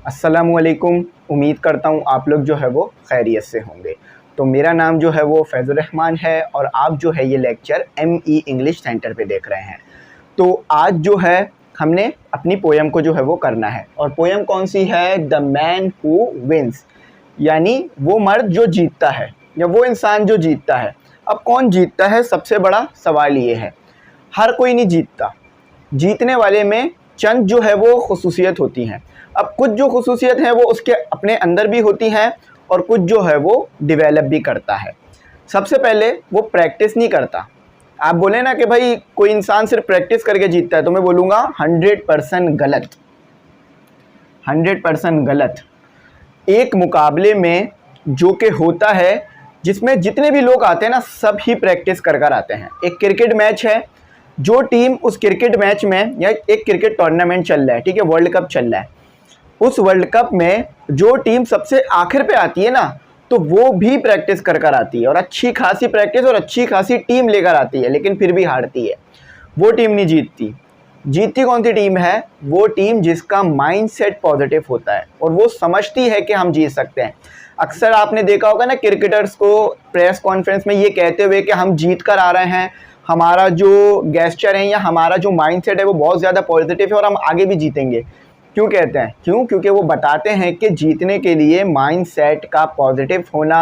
अस्सलामुअलैकुम। उम्मीद करता हूँ आप लोग जो है वो खैरियत से होंगे। तो मेरा नाम जो है वो फैज़ुर रहमान है और आप जो है ये लेक्चर ME इंग्लिश सेंटर पे देख रहे हैं। तो आज जो है हमने अपनी पोयम को जो है वो करना है और पोयम कौन सी है? द मैन हु विंस, यानी वो मर्द जो जीतता है या वो इंसान जो जीतता है। अब कौन जीतता है, सबसे बड़ा सवाल ये है। हर कोई नहीं जीतता, जीतने वाले में चंद जो है वो खुसूसियत होती हैं। अब कुछ जो खुसूसियत हैं वो उसके अपने अंदर भी होती हैं और कुछ जो है वो डेवलप भी करता है। सबसे पहले वो प्रैक्टिस नहीं करता। आप बोले ना कि भाई कोई इंसान सिर्फ प्रैक्टिस करके जीतता है, तो मैं बोलूँगा 100% गलत, 100% गलत। एक मुकाबले में जो कि होता है जिसमें जितने भी लोग आते हैं ना, सब ही प्रैक्टिस कर कर आते हैं। एक क्रिकेट मैच है, जो टीम उस क्रिकेट मैच में या एक क्रिकेट टूर्नामेंट चल रहा है, ठीक है, वर्ल्ड कप चल रहा है, उस वर्ल्ड कप में जो टीम सबसे आखिर पे आती है ना, तो वो भी प्रैक्टिस कर कर आती है और अच्छी खासी प्रैक्टिस और अच्छी खासी टीम लेकर आती है, लेकिन फिर भी हारती है। वो टीम नहीं जीतती। जीतती कौन सी टीम है? वो टीम जिसका माइंडसेट पॉजिटिव होता है और वो समझती है कि हम जीत सकते हैं। अक्सर आपने देखा होगा ना क्रिकेटर्स को प्रेस कॉन्फ्रेंस में ये कहते हुए कि हम जीत कर आ रहे हैं, हमारा जो गेस्चर है या हमारा जो माइंडसेट है वो बहुत ज़्यादा पॉजिटिव है और हम आगे भी जीतेंगे। क्यों कहते हैं? क्योंकि वो बताते हैं कि जीतने के लिए माइंडसेट का पॉजिटिव होना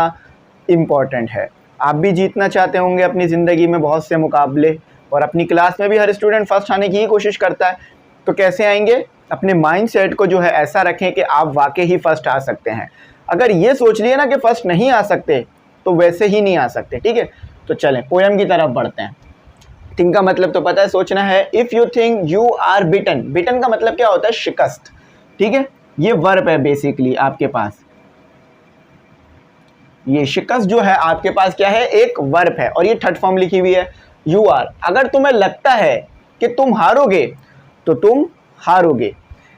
इम्पॉर्टेंट है। आप भी जीतना चाहते होंगे अपनी ज़िंदगी में बहुत से मुकाबले, और अपनी क्लास में भी हर स्टूडेंट फर्स्ट आने की ही कोशिश करता है। तो कैसे आएंगे? अपने माइंडसेट को जो है ऐसा रखें कि आप वाकई ही फर्स्ट आ सकते हैं। अगर ये सोच लिए ना कि फर्स्ट नहीं आ सकते, तो वैसे ही नहीं आ सकते, ठीक है। तो चलें पोयम की तरफ बढ़ते हैं। थिंक का मतलब तो पता है, सोचना है। If you think you are beaten, beaten का मतलब क्या होता है? शिकस्त, ठीक है। ये वर्ब है बेसिकली आपके पास। ये शिकस्त जो है आपके पास क्या है? एक वर्ब है और ये थर्ड फॉर्म लिखी हुई है यू आर। अगर तुम्हें लगता है कि तुम हारोगे तो तुम हारोगे,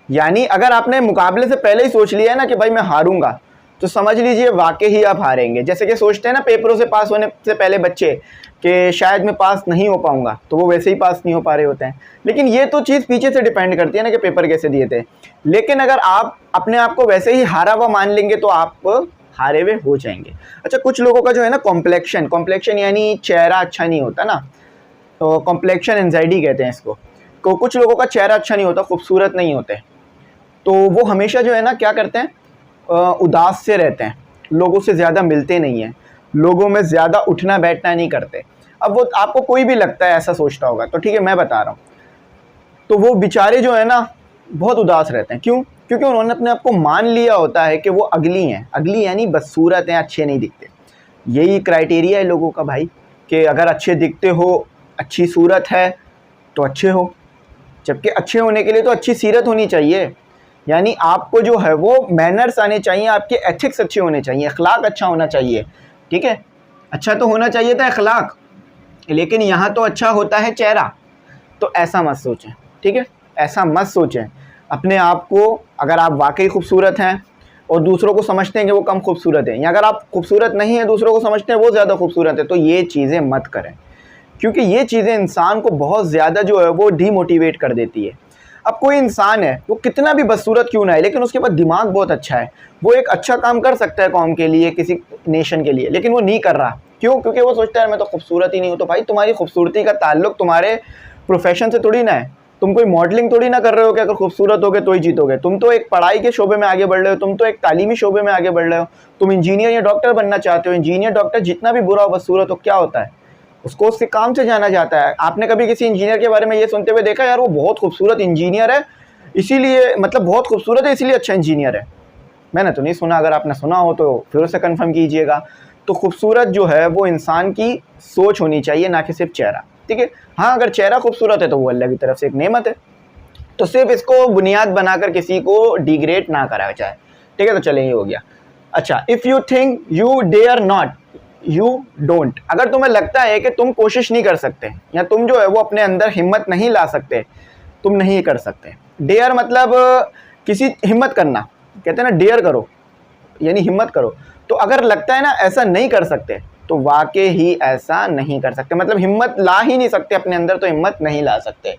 यानी अगर आपने मुकाबले से पहले ही सोच लिया है ना कि भाई मैं हारूंगा, तो समझ लीजिए वाकई ही आप हारेंगे। जैसे कि सोचते हैं ना पेपरों से पास होने से पहले बच्चे कि शायद मैं पास नहीं हो पाऊंगा, तो वो वैसे ही पास नहीं हो पा रहे होते हैं। लेकिन ये तो चीज़ पीछे से डिपेंड करती है ना कि पेपर कैसे दिए थे। लेकिन अगर आप अपने आप को वैसे ही हारा हुआ मान लेंगे तो आप हारे हुए हो जाएंगे। अच्छा, कुछ लोगों का जो है ना कॉम्प्लेक्शन यानी चेहरा अच्छा नहीं होता ना, तो कॉम्प्लेक्शन एंजाइटी कहते हैं इसको। तो कुछ लोगों का चेहरा अच्छा नहीं होता, खूबसूरत नहीं होते, तो वो हमेशा जो है ना क्या करते हैं, उदास से रहते हैं, लोगों से ज़्यादा मिलते नहीं हैं, लोगों में ज़्यादा उठना बैठना नहीं करते। अब वो आपको कोई भी लगता है ऐसा सोचता होगा, तो ठीक है मैं बता रहा हूँ। तो वो बेचारे जो है ना बहुत उदास रहते हैं। क्यों? क्योंकि उन्होंने अपने आप को मान लिया होता है कि वो अगली हैं। अगली यानी बदसूरत हैं, अच्छे नहीं दिखते। यही क्राइटेरिया है लोगों का भाई, कि अगर अच्छे दिखते हो, अच्छी सूरत है, तो अच्छे हो। जबकि अच्छे होने के लिए तो अच्छी सीरत होनी चाहिए, यानी आपको जो है वो मैनर्स आने चाहिए, आपके एथिक्स अच्छे होने चाहिए, अखलाक अच्छा होना चाहिए, ठीक है। अच्छा तो होना चाहिए था अखलाक, लेकिन यहाँ तो अच्छा होता है चेहरा। तो ऐसा मत सोचें, ठीक है, ऐसा मत सोचें अपने आप को। अगर आप वाकई खूबसूरत हैं और दूसरों को समझते हैं कि वो कम खूबसूरत हैं, या अगर आप खूबसूरत नहीं हैं दूसरों को समझते हैं वो ज़्यादा खूबसूरत है, तो ये चीज़ें मत करें, क्योंकि ये चीज़ें इंसान को बहुत ज़्यादा जो है वो डीमोटिवेट कर देती है। अब कोई इंसान है, वो कितना भी बदसूरत क्यों ना है, लेकिन उसके पास दिमाग बहुत अच्छा है, वो एक अच्छा काम कर सकता है कौम के लिए, किसी नेशन के लिए, लेकिन वो नहीं कर रहा। क्यों? क्योंकि वो सोचता है मैं तो खूबसूरत ही नहीं हूँ। तो भाई तुम्हारी खूबसूरती का ताल्लुक तुम्हारे प्रोफेशन से थोड़ी ना है। तुम कोई मॉडलिंग थोड़ी ना कर रहे हो कि अगर खूबसूरत होगे तो ही जीतोगे। तुम तो एक पढ़ाई के शोबे में आगे बढ़ रहे हो, तुम तो एक तालीमी शोबे में आगे बढ़ रहे हो। तुम इंजीनियर या डॉक्टर बनना चाहते हो। इंजीनियर डॉक्टर जितना भी बुरा हो बदसूरत हो, क्या होता है? उसको उसके काम से जाना जाता है। आपने कभी किसी इंजीनियर के बारे में ये सुनते हुए देखा यार वो बहुत खूबसूरत इंजीनियर है, इसीलिए मतलब बहुत खूबसूरत है इसीलिए अच्छा इंजीनियर है? मैंने तो नहीं सुना। अगर आपने सुना हो तो फिर से कंफर्म कीजिएगा। तो खूबसूरत जो है वो इंसान की सोच होनी चाहिए, ना कि सिर्फ चेहरा, ठीक है। हाँ, अगर चेहरा खूबसूरत है तो वो अल्लाह की तरफ से एक नेमत है, तो सिर्फ इसको बुनियाद बनाकर किसी को डिग्रेड ना करा जाए, ठीक है। तो चलिए ये हो गया। अच्छा, if you think you dare not, you don't. अगर तुम्हें लगता है कि तुम कोशिश नहीं कर सकते या तुम जो है वो अपने अंदर हिम्मत नहीं ला सकते, तुम नहीं कर सकते। डेयर मतलब किसी हिम्मत करना, कहते हैं ना डेयर करो, यानी हिम्मत करो। तो अगर लगता है ना ऐसा नहीं कर सकते, तो वाकई ही ऐसा नहीं कर सकते, मतलब हिम्मत ला ही नहीं सकते अपने अंदर, तो हिम्मत नहीं ला सकते।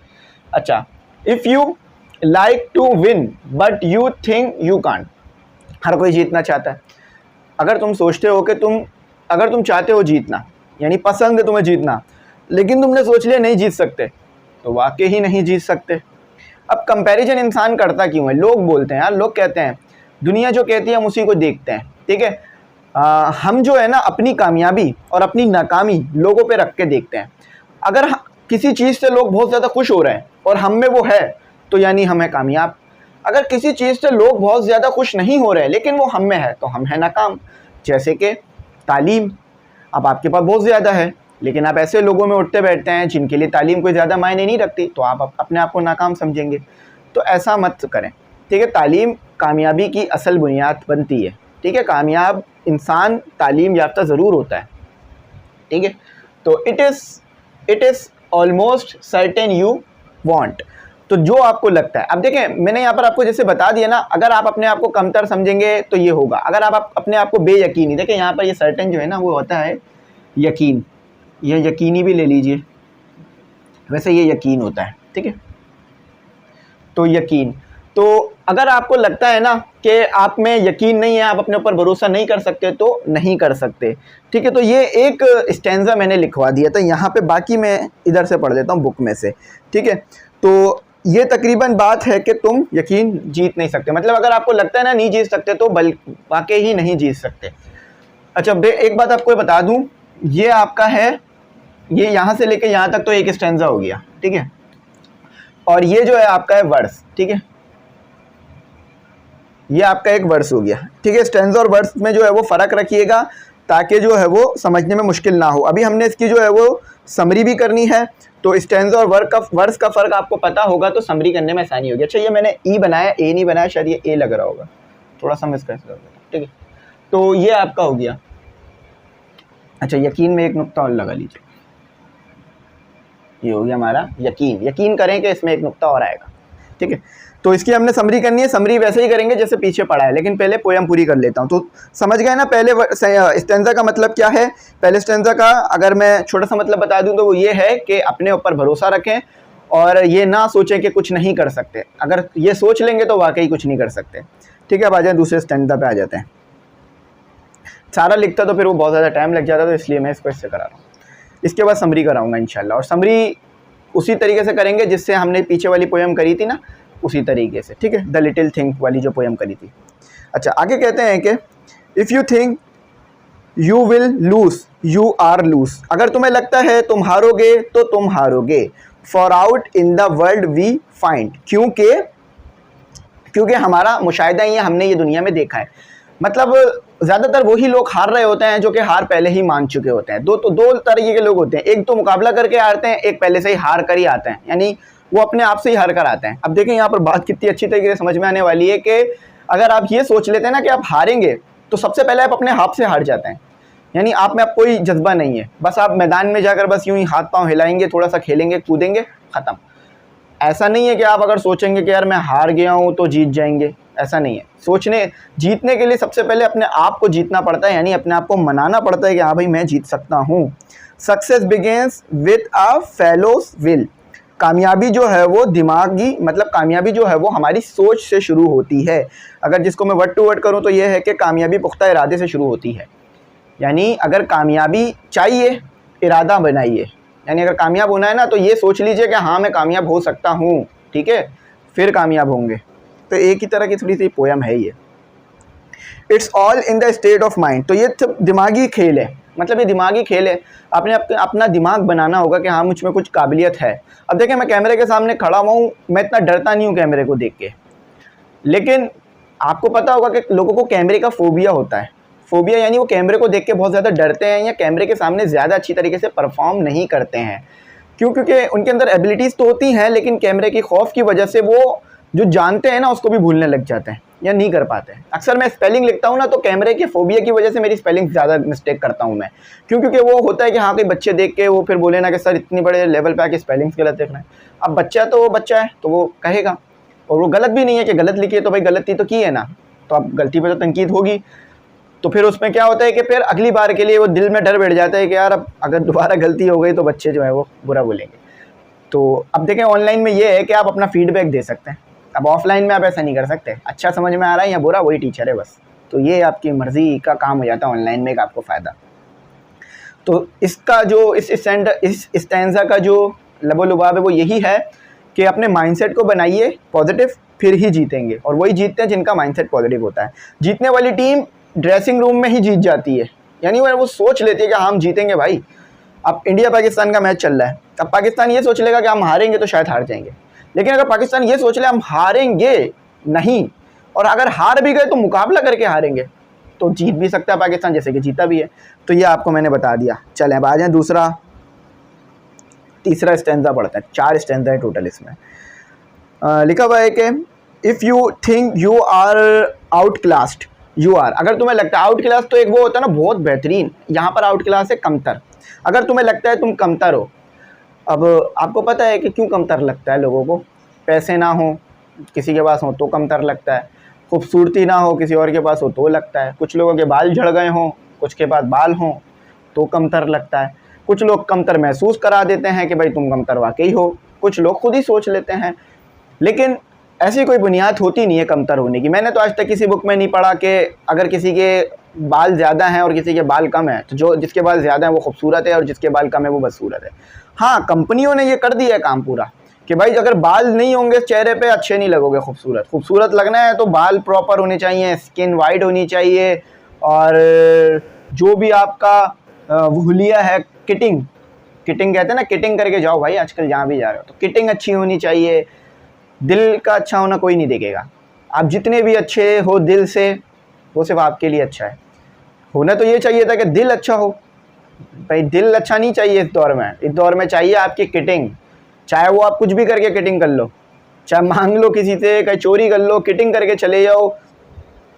अच्छा, if you like to win but you think you can't. हर कोई जीतना चाहता है। अगर तुम सोचते हो कि अगर तुम चाहते हो जीतना, यानी पसंद है तुम्हें जीतना, लेकिन तुमने सोच लिया नहीं जीत सकते, तो वाकई ही नहीं जीत सकते। अब कंपैरिजन इंसान करता क्यों है? लोग बोलते हैं यार, लोग कहते हैं, दुनिया जो कहती है हम उसी को देखते हैं, ठीक है। हम जो है ना अपनी कामयाबी और अपनी नाकामी लोगों पे रख के देखते हैं। अगर किसी चीज़ से लोग बहुत ज़्यादा खुश हो रहे हैं और हम में वो है, तो यानी हम है कामयाब। अगर किसी चीज़ से लोग बहुत ज़्यादा खुश नहीं हो रहे हैं लेकिन वो हम में है, तो हम है नाकाम। जैसे कि तालीम, अब आपके पास बहुत ज़्यादा है लेकिन आप ऐसे लोगों में उठते बैठते हैं जिनके लिए तालीम कोई ज़्यादा मायने नहीं रखती, तो आप अपने आप को नाकाम समझेंगे। तो ऐसा मत करें, ठीक है। तालीम कामयाबी की असल बुनियाद बनती है, ठीक है। कामयाब इंसान तालीम याफ्ता ज़रूर होता है, ठीक है। तो it is almost certain you want, तो जो आपको लगता है। अब देखें, मैंने यहाँ पर आपको जैसे बता दिया ना, अगर आप अपने आप को कमतर समझेंगे तो ये होगा। अगर आप अपने आप को बेयकीनी, देखें यहाँ पर ये सर्टेन जो है ना वो होता है यकीन, यह यकीनी भी ले लीजिए, वैसे ये यकीन होता है, ठीक है। तो यकीन, तो अगर आपको लगता है ना कि आप में यकीन नहीं है, आप अपने ऊपर भरोसा नहीं कर सकते, तो नहीं कर सकते, ठीक है। तो ये एक स्टैंजा मैंने लिखवा दिया था यहाँ पे, बाकी मैं इधर से पढ़ देता हूँ बुक में से, ठीक है। तो ये तकरीबन बात है कि तुम यकीन जीत नहीं सकते, मतलब अगर आपको लगता है ना नहीं जीत सकते, तो वाकई ही नहीं जीत सकते। अच्छा, एक बात आपको बता दूं, ये आपका है, ये यहाँ से लेके यहाँ तक तो एक स्टैंजा हो गया, ठीक है। और ये जो है आपका है वर्स, ठीक है, ये आपका एक वर्स हो गया, ठीक है। स्टैंजा और वर्स में जो है वो फ़र्क रखिएगा ताकि जो है वो समझने में मुश्किल ना हो। अभी हमने इसकी जो है वो समरी भी करनी है, तो स्टैंजा और वर्स का फ़र्क आपको पता होगा तो समरी करने में आसानी होगी। अच्छा, ये मैंने ई बनाया, ए नहीं बनाया, शायद ये ए लग रहा होगा, थोड़ा सा मिस कर, ठीक है। तो ये आपका हो गया। अच्छा, यकीन में एक नुक्ता और लगा लीजिए, ये हो गया हमारा यकीन। यकीन करें कि इसमें एक नुक्ता और आएगा, ठीक है। तो इसकी हमने समरी करनी है, समरी वैसे ही करेंगे जैसे पीछे पढ़ा है, लेकिन पहले पोयम पूरी कर लेता हूँ। तो समझ गए ना पहले स्टैंजा का मतलब क्या है? पहले स्टैंजा का अगर मैं छोटा सा मतलब बता दूं तो वो ये है कि अपने ऊपर भरोसा रखें और ये ना सोचें कि कुछ नहीं कर सकते। अगर ये सोच लेंगे तो वाकई कुछ नहीं कर सकते, ठीक है। अब आ जाए दूसरे स्टैंजा पे आ जाते हैं। सारा लिखता तो फिर वो बहुत ज़्यादा टाइम लग जाता, तो इसलिए मैं इसको इससे करा रहा हूँ। इसके बाद समरी कराऊंगा इंशाल्लाह, और समरी उसी तरीके से करेंगे जिससे हमने पीछे वाली पोयम करी थी ना, उसी तरीके से, ठीक है। द लिटिल थिंग वाली जो पोयम करी थी। अच्छा, आगे कहते हैं कि if you think you will lose you are lose. अगर तुम्हें लगता है तुम हारोगे तो तुम हारोगे। For out in the world we find, क्योंकि हमारा मुशाहिदा ही है, हमने ये दुनिया में देखा है। मतलब ज़्यादातर वही लोग हार रहे होते हैं जो कि हार पहले ही मान चुके होते हैं। दो तरीके के लोग होते हैं, एक तो मुकाबला करके आते हैं, एक पहले से ही हार कर ही आते हैं, यानी वो अपने आप से ही हार कर आते हैं। अब देखें यहाँ पर बात कितनी अच्छी तरीके से समझ में आने वाली है कि अगर आप ये सोच लेते हैं ना कि आप हारेंगे, तो सबसे पहले आप अपने हाथ से हार जाते हैं, यानी आप में अब कोई जज्बा नहीं है। बस आप मैदान में जाकर बस यूं ही हाथ पांव हिलाएंगे, थोड़ा सा खेलेंगे, कूदेंगे, ख़त्म। ऐसा नहीं है कि आप अगर सोचेंगे कि यार मैं हार गया हूँ तो जीत जाएंगे, ऐसा नहीं है। जीतने के लिए सबसे पहले अपने आप को जीतना पड़ता है, यानी अपने आप को मनाना पड़ता है कि हाँ भाई मैं जीत सकता हूँ। Success begins with a fellows will. कामयाबी जो है वो दिमागी, मतलब कामयाबी जो है वो हमारी सोच से शुरू होती है। अगर जिसको मैं वर्ड टू वर्ड करूँ तो ये है कि कामयाबी पुख्ता इरादे से शुरू होती है। यानी अगर कामयाबी चाहिए, इरादा बनाइए, यानी अगर कामयाब होना है ना तो ये सोच लीजिए कि हाँ मैं कामयाब हो सकता हूँ, ठीक है, फिर कामयाब होंगे। तो एक ही तरह की थोड़ी सी पोयम है ये। It's all in the state of mind. तो ये दिमागी खेल है, मतलब ये दिमागी खेल है। आपने अपना दिमाग बनाना होगा कि हाँ मुझ में कुछ काबिलियत है। अब देखें, मैं कैमरे के सामने खड़ा हुआ हूँ, मैं इतना डरता नहीं हूँ कैमरे को देख के, लेकिन आपको पता होगा कि लोगों को कैमरे का फोबिया होता है। फोबिया यानी वो कैमरे को देख के बहुत ज़्यादा डरते हैं या कैमरे के सामने ज़्यादा अच्छी तरीके से परफॉर्म नहीं करते हैं। क्योंकि उनके अंदर एबिलिटीज़ तो होती हैं, लेकिन कैमरे की खौफ की वजह से वो जो जानते हैं ना उसको भी भूलने लग जाते हैं या नहीं कर पाते हैं। अक्सर मैं स्पेलिंग लिखता हूँ ना, तो कैमरे के फोबिया की वजह से मेरी स्पेलिंग ज़्यादा मिस्टेक करता हूँ मैं, क्योंकि वो होता है कि हाँ कोई बच्चे देख के वो फिर बोले ना कि सर इतनी बड़े लेवल पे आके स्पेलिंग्स गलत लिख रहे हैं। अब बच्चा तो वो बच्चा है तो वो कहेगा, और वो गलत भी नहीं है कि गलत लिखी है, तो भाई गलती तो की है ना, तो अब गलती पर तो तनकीद होगी। तो फिर उसमें क्या होता है कि फिर अगली बार के लिए वो दिल में डर बैठ जाता है कि यार अब अगर दोबारा गलती हो गई तो बच्चे जो है वो बुरा बोलेंगे। तो अब देखें, ऑनलाइन में ये है कि आप अपना फीडबैक दे सकते हैं, अब ऑफलाइन में आप ऐसा नहीं कर सकते, अच्छा समझ में आ रहा है या बुरा वही टीचर है बस, तो ये आपकी मर्ज़ी का काम हो जाता है ऑनलाइन में, एक आपको फ़ायदा। तो इसका जो इस स्टैंजा का जो लबो लुबाब है वो यही है कि अपने माइंडसेट को बनाइए पॉजिटिव, फिर ही जीतेंगे, और वही जीतते हैं जिनका माइंडसेट पॉजिटिव होता है। जीतने वाली टीम ड्रेसिंग रूम में ही जीत जाती है, यानी वो सोच लेती है कि हम जीतेंगे भाई। अब इंडिया पाकिस्तान का मैच चल रहा है, अब पाकिस्तान ये सोच लेगा कि हम हारेंगे तो शायद हार जाएंगे, लेकिन अगर पाकिस्तान ये सोच ले हम हारेंगे नहीं, और अगर हार भी गए तो मुकाबला करके हारेंगे, तो जीत भी सकता है पाकिस्तान, जैसे कि जीता भी है। तो ये आपको मैंने बता दिया। चलें अब आ जाएँ तीसरा स्टैंजा पढ़ते हैं। 4 स्टैंजा है टोटल इसमें। लिखा हुआ है कि if you think you are outclassed you are, अगर तुम्हें लगता है आउट क्लास तो एक वो होता है ना बहुत बेहतरीन, यहाँ पर आउट क्लास है कमतर। अगर तुम्हें लगता है तुम कमतर हो, अब आपको पता है कि क्यों कमतर लगता है लोगों को, पैसे ना हो किसी के पास हो तो कमतर लगता है, खूबसूरती ना हो किसी और के पास हो तो लगता है, कुछ लोगों के बाल झड़ गए हों कुछ के पास बाल हों तो कमतर लगता है, कुछ लोग कमतर महसूस करा देते हैं कि भाई तुम कमतर वाकई हो, कुछ लोग खुद ही सोच लेते हैं, लेकिन ऐसी कोई बुनियाद होती नहीं है कमतर होने की। मैंने तो आज तक किसी बुक में नहीं पढ़ा कि अगर किसी के बाल ज़्यादा हैं और किसी के बाल कम हैं तो जो जिसके बाल ज़्यादा हैं वो खूबसूरत है और जिसके बाल कम है वो बदसूरत है। हाँ, कंपनियों ने ये कर दिया है काम पूरा कि भाई अगर बाल नहीं होंगे चेहरे पे अच्छे नहीं लगोगे, खूबसूरत लगना है तो बाल प्रॉपर होने चाहिए, स्किन वाइट होनी चाहिए, और जो भी आपका हुलिया है, किटिंग कहते हैं ना, किटिंग करके जाओ भाई आजकल जहाँ भी जा रहे हो, तो किटिंग अच्छी होनी चाहिए। दिल का अच्छा होना कोई नहीं देखेगा, आप जितने भी अच्छे हो दिल से वो सिर्फ आपके लिए अच्छा है। होना तो ये चाहिए था कि दिल अच्छा हो, भाई दिल अच्छा नहीं चाहिए इस दौर में चाहिए आपकी किटिंग, चाहे वो आप कुछ भी करके किटिंग कर लो, चाहे मांग लो किसी से, कहीं चोरी कर लो, किटिंग करके चले जाओ,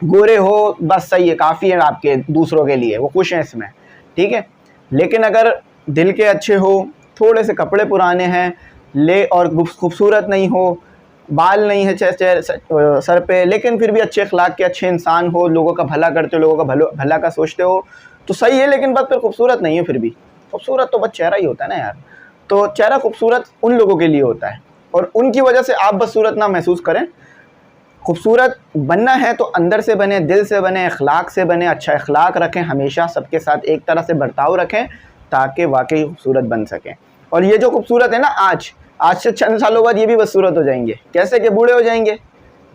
गोरे हो बस सही है, काफ़ी है आपके दूसरों के लिए, वो खुश हैं इसमें, ठीक है। लेकिन अगर दिल के अच्छे हो, थोड़े से कपड़े पुराने हैं ले और खूबसूरत नहीं हो, बाल नहीं है सर पे, लेकिन फिर भी अच्छे अखलाक के अच्छे इंसान हो, लोगों का भला करते हो, लोगों का भला का सोचते हो तो सही है, लेकिन बस फिर खूबसूरत नहीं है, फिर भी खूबसूरत तो बस चेहरा ही होता है ना यार, तो चेहरा खूबसूरत उन लोगों के लिए होता है और उनकी वजह से आप बदसूरत ना महसूस करें। खूबसूरत बनना है तो अंदर से बने, दिल से बने, अखलाक से बने, अच्छा अखलाक रखें, हमेशा सबके साथ एक तरह से बर्ताव रखें ताकि वाकई खूबसूरत बन सकें। और ये जो खूबसूरत है ना आज से चंद सालों बाद ये भी बदसूरत हो जाएंगे, कैसे कि बूढ़े हो जाएंगे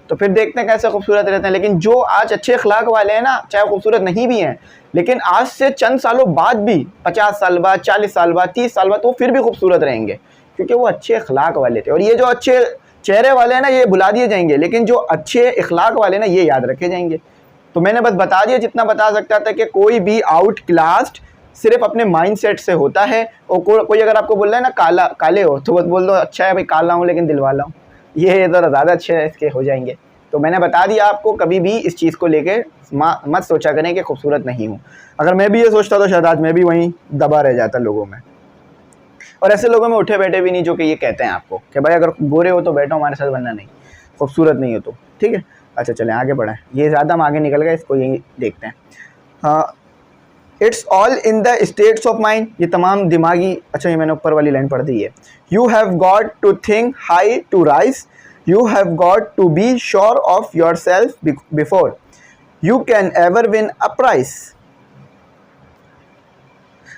तो फिर देखते हैं कैसे खूबसूरत रहते हैं। लेकिन जो आज अच्छे अखलाक वाले हैं ना, चाहे खूबसूरत नहीं भी हैं, लेकिन आज से चंद सालों बाद भी 50 साल बाद, 40 साल बाद, 30 साल बाद वो फिर भी खूबसूरत रहेंगे क्योंकि वो अच्छे अखलाक वाले थे। और ये जो अच्छे चेहरे वाले हैं ना ये भुला दिए जाएंगे, लेकिन जो अच्छे अखलाक वाले ना ये याद रखे जाएंगे। तो मैंने बस बता दिया जितना बता सकता था कि कोई भी आउट क्लास्ड सिर्फ अपने माइंडसेट से होता है। और कोई अगर आपको बोल रहा है ना काले हो तो बस बोल दो अच्छा है भाई काला हूँ लेकिन दिल वाला हूँ, ये ज़रा ज़्यादा अच्छे है इसके हो जाएंगे। तो मैंने बता दिया आपको, कभी भी इस चीज़ को लेके मत सोचा करें कि खूबसूरत नहीं हूँ। अगर मैं भी ये सोचता तो शायद आज मैं भी वहीं दबा रह जाता लोगों में, और ऐसे लोगों में उठे बैठे भी नहीं जो कि ये कहते हैं आपको कि भाई अगर गोरे हो तो बैठो हमारे साथ, वरना नहीं, खूबसूरत नहीं हो तो, ठीक है। अच्छा चलें आगे बढ़ें, ये ज़्यादा हम आगे निकल गए, इसको यही देखते हैं। हाँ, it's all in the states of mind, ये तमाम दिमागी, अच्छा ये मैंने ऊपर वाली लाइन पढ़ दी है। You have got to think high to rise, you have got to be sure of yourself before you can ever win a prize.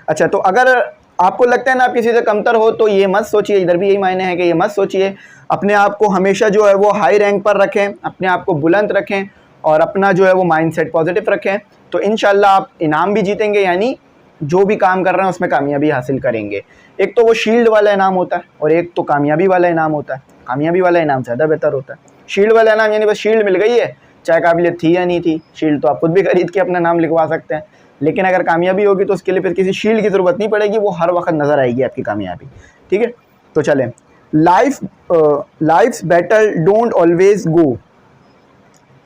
अच्छा, तो अगर आपको लगता है ना आप किसी से कमतर हो तो ये मत सोचिए, इधर भी यही मायने हैं कि ये मत सोचिए, अपने आप को हमेशा जो है वो हाई रैंक पर रखें, अपने आप को बुलंद रखें और अपना जो है वो माइंडसेट पॉजिटिव रखें, तो इंशाल्लाह आप इनाम भी जीतेंगे, यानी जो भी काम कर रहे हैं उसमें कामयाबी हासिल करेंगे। एक तो वो शील्ड वाला इनाम होता है और एक तो कामयाबी वाला इनाम होता है। कामयाबी वाला इनाम ज़्यादा बेहतर होता है। शील्ड वाला इनाम यानी बस शील्ड मिल गई है, चाहे काबिलियत थी या नहीं थी, शील्ड तो आप खुद भी खरीद के अपना नाम लिखवा सकते हैं, लेकिन अगर कामयाबी होगी तो उसके लिए फिर किसी शील्ड की ज़रूरत नहीं पड़ेगी, वो हर वक्त नज़र आएगी आपकी कामयाबी, ठीक है। तो चलें, life's battle don't always go.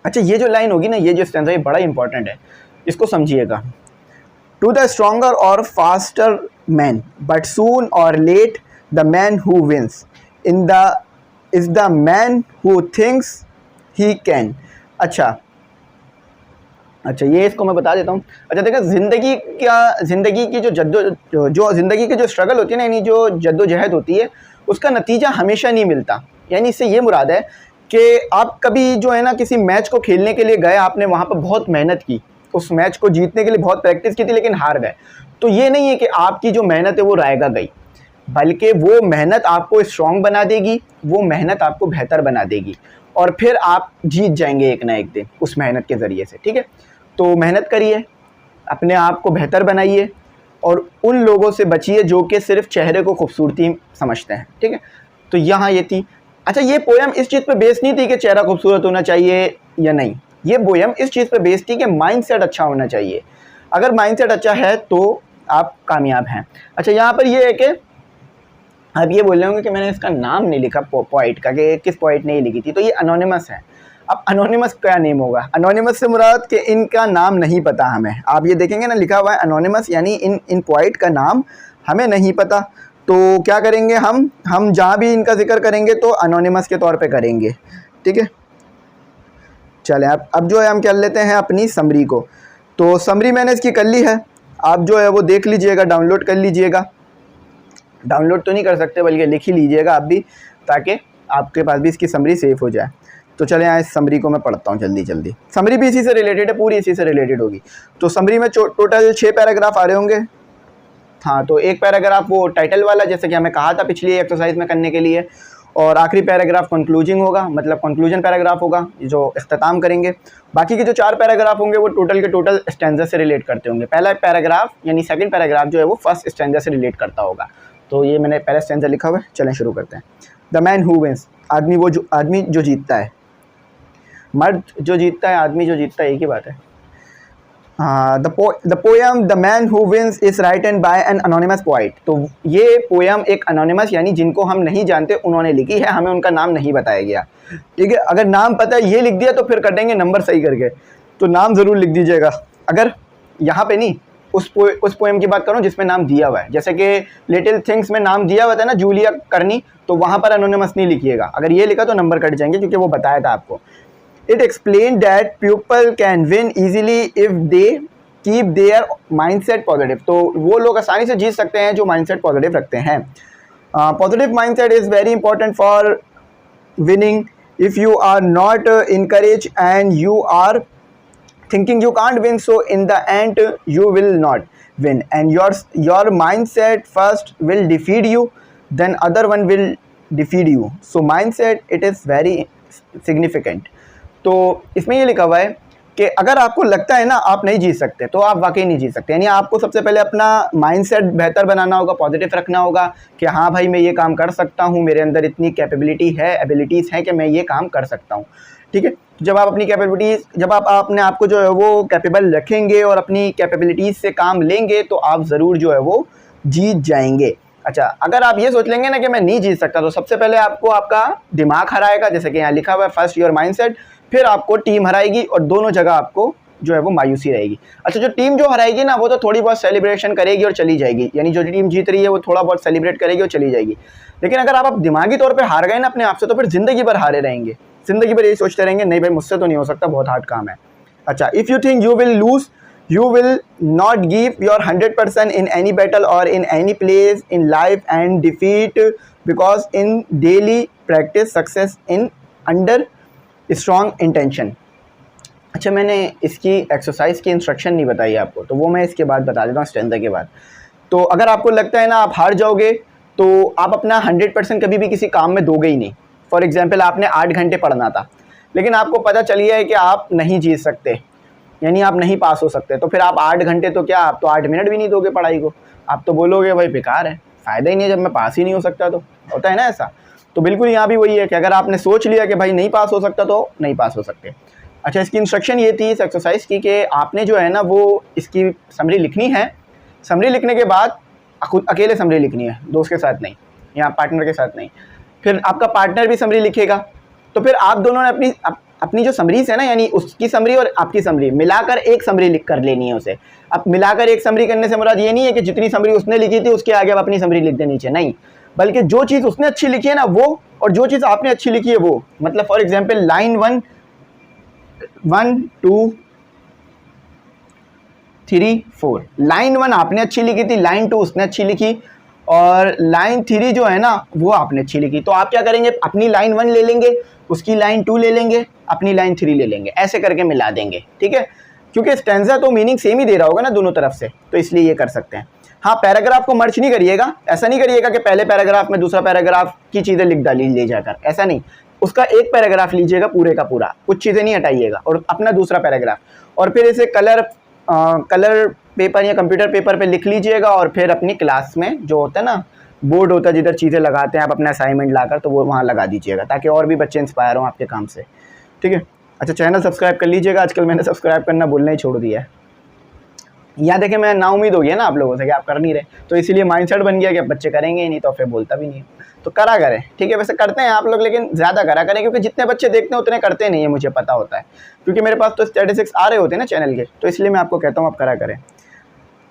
अच्छा, ये जो लाइन होगी ना, ये जो स्टैंजा ये बड़ा इंपॉर्टेंट है, इसको समझिएगा। To the stronger or faster man but soon or late the man who wins is the man who thinks he can. अच्छा ये इसको मैं बता देता हूँ। अच्छा देखा, ज़िंदगी की जो ज़िंदगी की जो स्ट्रगल होती है ना, यानी जो जद्दोजहद होती है, उसका नतीजा हमेशा नहीं मिलता। यानी इससे ये मुराद है कि आप कभी जो है ना किसी मैच को खेलने के लिए गए, आपने वहाँ पर बहुत मेहनत की, उस मैच को जीतने के लिए बहुत प्रैक्टिस की थी, लेकिन हार गए। तो ये नहीं है कि आपकी जो मेहनत है वो रायगा गई, बल्कि वो मेहनत आपको स्ट्रॉन्ग बना देगी, वो मेहनत आपको बेहतर बना देगी, और फिर आप जीत जाएंगे एक ना एक दिन उस मेहनत के ज़रिए से। ठीक है, तो मेहनत करिए, अपने आप को बेहतर बनाइए, और उन लोगों से बचिए जो कि सिर्फ चेहरे को खूबसूरती समझते हैं। ठीक है, तो यहाँ ये थी। अच्छा, ये पोएम इस चीज़ पे बेस नहीं थी कि चेहरा खूबसूरत होना चाहिए या नहीं, ये पोएम इस चीज़ पे बेस थी कि माइंडसेट अच्छा होना चाहिए। अगर माइंडसेट अच्छा है तो आप कामयाब हैं। अच्छा, यहाँ पर ये है कि आप ये बोल रहे होंगे कि मैंने इसका नाम नहीं लिखा पोइट का, कि किस पोइट ने ये लिखी थी, तो ये अनोनिमस है। अब अनोनिमस क्या नेम होगा? अनोनिमस से मुराद कि इनका नाम नहीं पता हमें। आप ये देखेंगे ना लिखा हुआ है अनोनिमस, यानी इन पोइट का नाम हमें नहीं पता। तो क्या करेंगे हम जहाँ भी इनका जिक्र करेंगे तो अनोनिमस के तौर पे करेंगे। ठीक है, चलें अब जो है हम कर लेते हैं अपनी समरी को। तो समरी मैंने इसकी कर ली है, आप जो है वो देख लीजिएगा, डाउनलोड कर लीजिएगा। डाउनलोड तो नहीं कर सकते बल्कि लिख ही लीजिएगा आप भी, ताकि आपके पास भी इसकी समरी सेफ हो जाए। तो चले यहाँ इस समरी को मैं पढ़ता हूँ जल्दी। समरी भी इसी से रिलेटेड है, पूरी इसी से रिलेटेड होगी। तो समरी में टोटल 6 पैराग्राफ आ रहे होंगे। हाँ, तो एक पैराग्राफ वो टाइटल वाला, जैसे कि हमें कहा था पिछली एक्सरसाइज में करने के लिए, और आखिरी पैराग्राफ कंक्लूजिंग होगा, मतलब कंक्लूजन पैराग्राफ होगा जो इख्तिताम करेंगे। बाकी के जो 4 पैराग्राफ होंगे वो टोटल के टोटल स्टैंजा से रिलेट करते होंगे। पहला पैराग्राफ यानी सेकंड पैराग्राफ जो है वो फर्स्ट स्टैंजा से रिलेट करता होगा। तो ये मैंने पहला स्टैंजा लिखा हुआ है, चलें शुरू करते हैं। द मैन हु विंस, आदमी जो जीतता है, मर्द जो जीतता है, आदमी जो जीतता है, एक ही बात है। The poem the man who wins is written by an anonymous poet. तो ये पोएम एक अनोनिमस यानी जिनको हम नहीं जानते उन्होंने लिखी है, हमें उनका नाम नहीं बताया गया। ठीक है, अगर नाम पता है ये लिख दिया तो फिर कटेंगे नंबर सही करके, तो नाम ज़रूर लिख दीजिएगा। अगर यहाँ पे नहीं, उस पोएम की बात करूँ जिसमें नाम दिया हुआ है, जैसे कि लिटिल थिंग्स में नाम दिया हुआ था ना जूलिया करनी, तो वहाँ पर अनोनिमस नहीं लिखिएगा। अगर ये लिखा तो नंबर कट जाएंगे, क्योंकि वो बताया था आपको। It explained that people can win easily if they keep their mindset positive। तो वो लोग आसानी से जीत सकते हैं जो mindset positive रखते हैं। Positive mindset is very important for winning। If you are not encouraged and you are thinking you can't win, so in the end you will not win, and your mindset first will defeat you, then other one will defeat you। So mindset, it is very significant। तो इसमें ये लिखा हुआ है कि अगर आपको लगता है ना आप नहीं जीत सकते, तो आप वाकई नहीं जीत सकते। यानी आपको सबसे पहले अपना माइंडसेट बेहतर बनाना होगा, पॉजिटिव रखना होगा कि हाँ भाई मैं ये काम कर सकता हूँ, मेरे अंदर इतनी कैपेबिलिटी है, एबिलिटीज़ हैं कि मैं ये काम कर सकता हूँ। ठीक है, जब आप अपनी कैपेबिलिटीज़, जब आप अपने आप को जो है वो कैपेबल रखेंगे और अपनी कैपेबिलिटीज़ से काम लेंगे, तो आप ज़रूर जो है वो जीत जाएंगे। अच्छा, अगर आप ये सोच लेंगे ना कि मैं नहीं जीत सकता, तो सबसे पहले आपको आपका दिमाग हराएगा, जैसे कि यहाँ लिखा हुआ है फर्स्ट योर माइंडसेट, फिर आपको टीम हराएगी, और दोनों जगह आपको जो है वो मायूसी रहेगी। अच्छा, जो टीम जो हराएगी ना वो तो थोड़ी बहुत सेलिब्रेशन करेगी और चली जाएगी, यानी जो टीम जीत रही है वो थोड़ा बहुत सेलिब्रेट करेगी और चली जाएगी। लेकिन अगर आप दिमागी तौर पे हार गए ना अपने आप से, तो फिर ज़िंदगी भर हारे रहेंगे, ज़िंदगी भर यही सोचते रहेंगे नहीं भाई मुझसे तो नहीं हो सकता, बहुत हार्ड काम है। अच्छा, if you think you will loose, you will not give your 100% in any battle or in any place in life and defeat because in daily practice success in under strong intention। अच्छा, मैंने इसकी exercise की instruction नहीं बताई आपको, तो वो मैं इसके बाद बता देता हूँ स्टैंजा के बाद। तो अगर आपको लगता है ना आप हार जाओगे, तो आप अपना 100% कभी भी किसी काम में दोगे ही नहीं। फॉर एग्जाम्पल आपने 8 घंटे पढ़ना था, लेकिन आपको पता चल गया है कि आप नहीं जीत सकते, यानी आप नहीं पास हो सकते, तो फिर आप 8 घंटे तो क्या, आप तो 8 मिनट भी नहीं दोगे पढ़ाई को। आप तो बोलोगे भाई बेकार है, फ़ायदा ही नहीं है जब मैं पास ही नहीं हो सकता। तो होता है ना ऐसा। तो बिल्कुल यहाँ भी वही है कि अगर आपने सोच लिया कि भाई नहीं पास हो सकता, तो नहीं पास हो सकते। अच्छा, इसकी इंस्ट्रक्शन ये थी इस एक्सरसाइज की कि आपने जो है ना वो इसकी समरी लिखनी है। समरी लिखने के बाद खुद अकेले समरी लिखनी है, दोस्त के साथ नहीं या पार्टनर के साथ नहीं। फिर आपका पार्टनर भी समरी लिखेगा, तो फिर आप दोनों ने अपनी जो समरीज है ना, यानी उसकी समरी और आपकी समरी मिलाकर एक समरी लिख कर लेनी है उसे। अब मिलाकर एक समरी करने से मुराद ये नहीं है कि जितनी समरी उसने लिखी थी उसके आगे आप अपनी समरी लिख दे नीचे, नहीं, बल्कि जो चीज़ उसने अच्छी लिखी है ना वो, और जो चीज़ आपने अच्छी लिखी है वो। मतलब फॉर एग्जाम्पल लाइन 1 2 3 4, लाइन 1 आपने अच्छी लिखी थी, लाइन 2 उसने अच्छी लिखी, और लाइन 3 जो है ना वो आपने अच्छी लिखी। तो आप क्या करेंगे, अपनी लाइन 1 ले लेंगे, उसकी लाइन 2 ले लेंगे, अपनी लाइन 3 ले लेंगे, ऐसे करके मिला देंगे, ठीक है। क्योंकि स्टैंजा तो मीनिंग सेम ही दे रहा होगा ना दोनों तरफ से, तो इसलिए ये कर सकते हैं। हाँ, पैराग्राफ को मर्ज नहीं करिएगा, ऐसा नहीं करिएगा कि पहले पैराग्राफ में दूसरा पैराग्राफ की चीज़ें लिख डाली ले जाकर, ऐसा नहीं। उसका एक पैराग्राफ लीजिएगा पूरे का पूरा, कुछ चीज़ें नहीं हटाइएगा, और अपना दूसरा पैराग्राफ, और फिर इसे कलर पेपर या कंप्यूटर पेपर पे लिख लीजिएगा, और फिर अपनी क्लास में जो होता है ना बोर्ड होता है जिधर चीज़ें लगाते हैं आप अपना असाइनमेंट लाकर, तो वो वहाँ लगा दीजिएगा, ताकि और भी बच्चे इंस्पायर हों आपके काम से, ठीक है। अच्छा, चैनल सब्सक्राइब कर लीजिएगा, आजकल मैंने सब्सक्राइब करना बोलना ही छोड़ दिया है। यहाँ देखें, मैं ना उम्मीद हो गई है ना आप लोगों से कि आप कर नहीं रहे, तो इसीलिए माइंडसेट बन गया कि अब बच्चे करेंगे ही नहीं, तो फिर बोलता भी नहीं, तो करा करें, ठीक है। वैसे करते हैं आप लोग, लेकिन ज़्यादा करा करें, क्योंकि जितने बच्चे देखते हैं उतने करते नहीं है, मुझे पता होता है, क्योंकि मेरे पास तो स्टैटिस्टिक्स आ रहे होते हैं ना चैनल के, तो इसलिए मैं आपको कहता हूँ आप करा करें।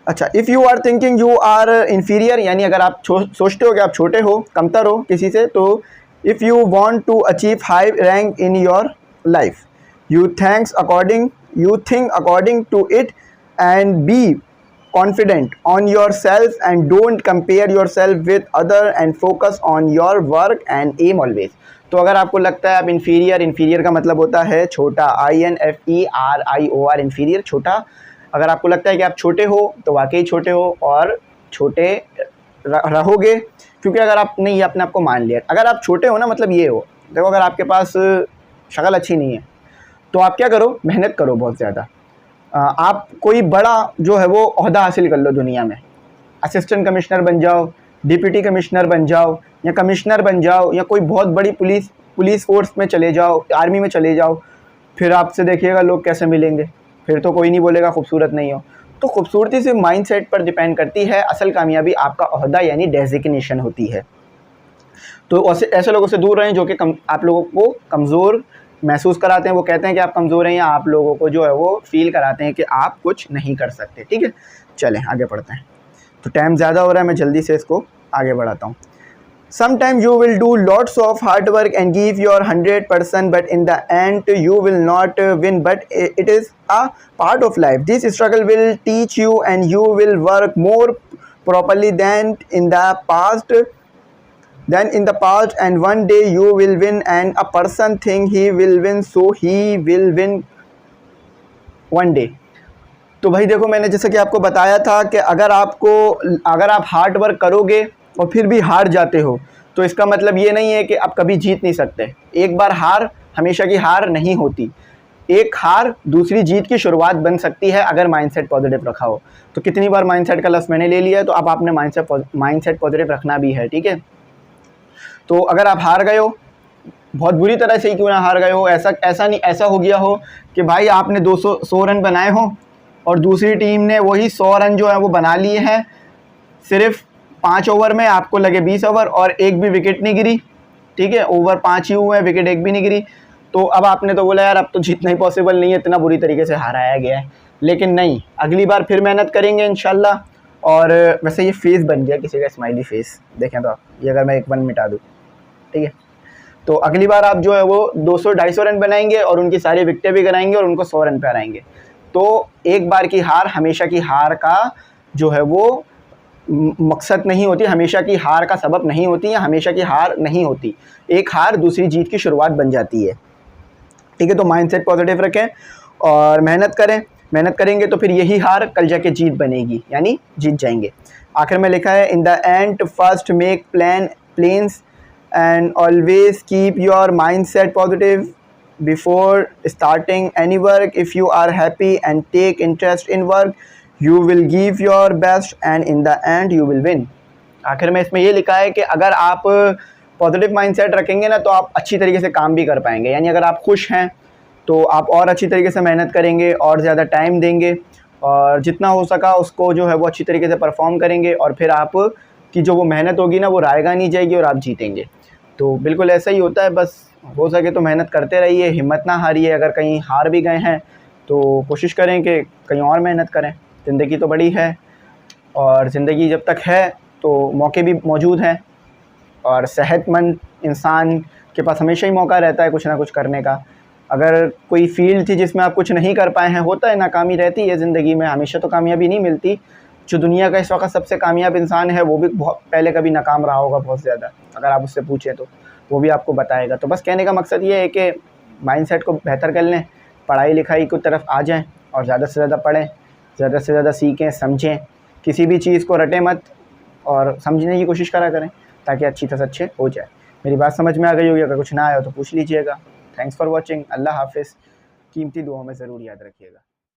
अच्छा, if you are thinking you are inferior, यानी अगर आप सोचते हो कि आप छोटे हो, कमतर हो किसी से, तो if you want to achieve high rank in your life, you think according to it and be confident on yourself and don't compare yourself with other and focus on your work and aim always. तो अगर आपको लगता है आप inferior का मतलब होता है छोटा, INFERIOR, इन्फीरियर, छोटा। अगर आपको लगता है कि आप छोटे हो तो वाकई छोटे हो, और छोटे रहोगे, क्योंकि अगर आपने ये अपने आप को मान लिया, अगर आप छोटे हो ना, मतलब ये हो, देखो अगर आपके पास शक्ल अच्छी नहीं है तो आप क्या करो, मेहनत करो बहुत ज़्यादा, आप कोई बड़ा जो है वो ओहदा हासिल कर लो दुनिया में, असिस्टेंट कमिश्नर बन जाओ, डिप्टी कमिश्नर बन जाओ, या कमिश्नर बन जाओ, या कोई बहुत बड़ी पुलिस फोर्स में चले जाओ, आर्मी में चले जाओ, फिर आपसे देखिएगा लोग कैसे मिलेंगे, फिर तो कोई नहीं बोलेगा खूबसूरत नहीं हो। तो खूबसूरती सिर्फ माइंडसेट पर डिपेंड करती है, असल कामयाबी आपका ओहदा यानी डेजिग्नेशन होती है। तो ऐसे लोगों से दूर रहें जो कि आप लोगों को कमज़ोर महसूस कराते हैं, वो कहते हैं कि आप कमज़ोर हैं, या आप लोगों को जो है वो फील कराते हैं कि आप कुछ नहीं कर सकते, ठीक है। चलें आगे पढ़ते हैं, तो टाइम ज़्यादा हो रहा है, मैं जल्दी से इसको आगे बढ़ाता हूँ। Sometimes you will do lots of hard work and give your 100%, but in the end you will not win, but it is a part of life. This struggle will teach you and you will work more properly than in the past, and one day you will win, and a person think he will win, so he will win one day. तो भाई देखो, मैंने जैसे कि आपको बताया था कि अगर आप हार्ड वर्क करोगे और फिर भी हार जाते हो, तो इसका मतलब ये नहीं है कि आप कभी जीत नहीं सकते। एक बार हार हमेशा की हार नहीं होती, एक हार दूसरी जीत की शुरुआत बन सकती है अगर माइंडसेट पॉजिटिव रखा हो। तो कितनी बार माइंडसेट का लफ्ज़ मैंने ले लिया है, तो अब आपने माइंडसेट पॉजिटिव रखना भी है, ठीक है। तो अगर आप हार गए हो, बहुत बुरी तरह से ही क्यों ना हार गए हो, ऐसा हो गया हो कि भाई आपने 100 रन बनाए हो और दूसरी टीम ने वही 100 रन जो है वो बना लिए हैं, सिर्फ 5 ओवर में, आपको लगे 20 ओवर और एक भी विकेट नहीं गिरी, ठीक है, ओवर 5 ही हुए, विकेट एक भी नहीं गिरी। तो अब आपने तो बोला यार अब तो जीतना ही पॉसिबल नहीं है, इतना बुरी तरीके से हाराया गया है। लेकिन नहीं, अगली बार फिर मेहनत करेंगे इंशाल्लाह। और वैसे ये फेस बन गया किसी का, स्माइली फेस देखें तो आप, ये अगर मैं एक 1 मिटा दूँ, ठीक है, तो अगली बार आप जो है वो 200-250 रन बनाएंगे और उनकी सारी विकेटें भी कराएंगे और उनको 100 रन पे हराएंगे। तो एक बार की हार हमेशा की हार का जो है वो मकसद नहीं होती, हमेशा की हार का सबब नहीं होती, या हमेशा की हार नहीं होती। एक हार दूसरी जीत की शुरुआत बन जाती है, ठीक है। तो माइंडसेट पॉजिटिव रखें और मेहनत करें, मेहनत करेंगे तो फिर यही हार कल जाके जीत बनेगी, यानी जीत जाएंगे। आखिर में लिखा है, in the end first make plans and always keep your mindset positive before starting any work. If you are happy and take interest in work, you will give your best and in the end you will win। आखिर में इसमें ये लिखा है कि अगर आप positive mindset रखेंगे ना, तो आप अच्छी तरीके से काम भी कर पाएंगे। यानी अगर आप खुश हैं तो आप और अच्छी तरीके से मेहनत करेंगे और ज़्यादा टाइम देंगे, और जितना हो सका उसको जो है वो अच्छी तरीके से परफॉर्म करेंगे, और फिर आप की जो वो मेहनत होगी ना वो रायगा नहीं जाएगी और आप जीतेंगे। तो बिल्कुल ऐसा ही होता है, बस हो सके तो मेहनत करते रहिए, हिम्मत ना हारिए। अगर कहीं हार भी गए हैं तो कोशिश करें कि कहीं और मेहनत करें। ज़िंदगी तो बड़ी है, और ज़िंदगी जब तक है तो मौके भी मौजूद हैं, और सेहतमंद इंसान के पास हमेशा ही मौका रहता है कुछ ना कुछ करने का। अगर कोई फील्ड थी जिसमें आप कुछ नहीं कर पाए हैं, होता है, नाकामी रहती है ज़िंदगी में, हमेशा तो कामयाबी नहीं मिलती, जो दुनिया का इस वक्त सबसे कामयाब इंसान है वो भी बहुत पहले कभी नाकाम रहा होगा बहुत ज़्यादा, अगर आप उससे पूछें तो वो भी आपको बताएगा। तो बस कहने का मकसद ये है कि माइंडसेट को बेहतर कर लें, पढ़ाई लिखाई की तरफ आ जाएं और ज़्यादा से ज़्यादा पढ़ें, ज़्यादा से ज़्यादा सीखें, समझें, किसी भी चीज़ को रटें मत और समझने की कोशिश करा करें ताकि अच्छी तरह अच्छे हो जाए। मेरी बात समझ में आ गई होगी, अगर कुछ ना आया हो तो पूछ लीजिएगा। Thanks for watching. अल्लाह हाफिज़। कीमती दुआओं में ज़रूर याद रखिएगा।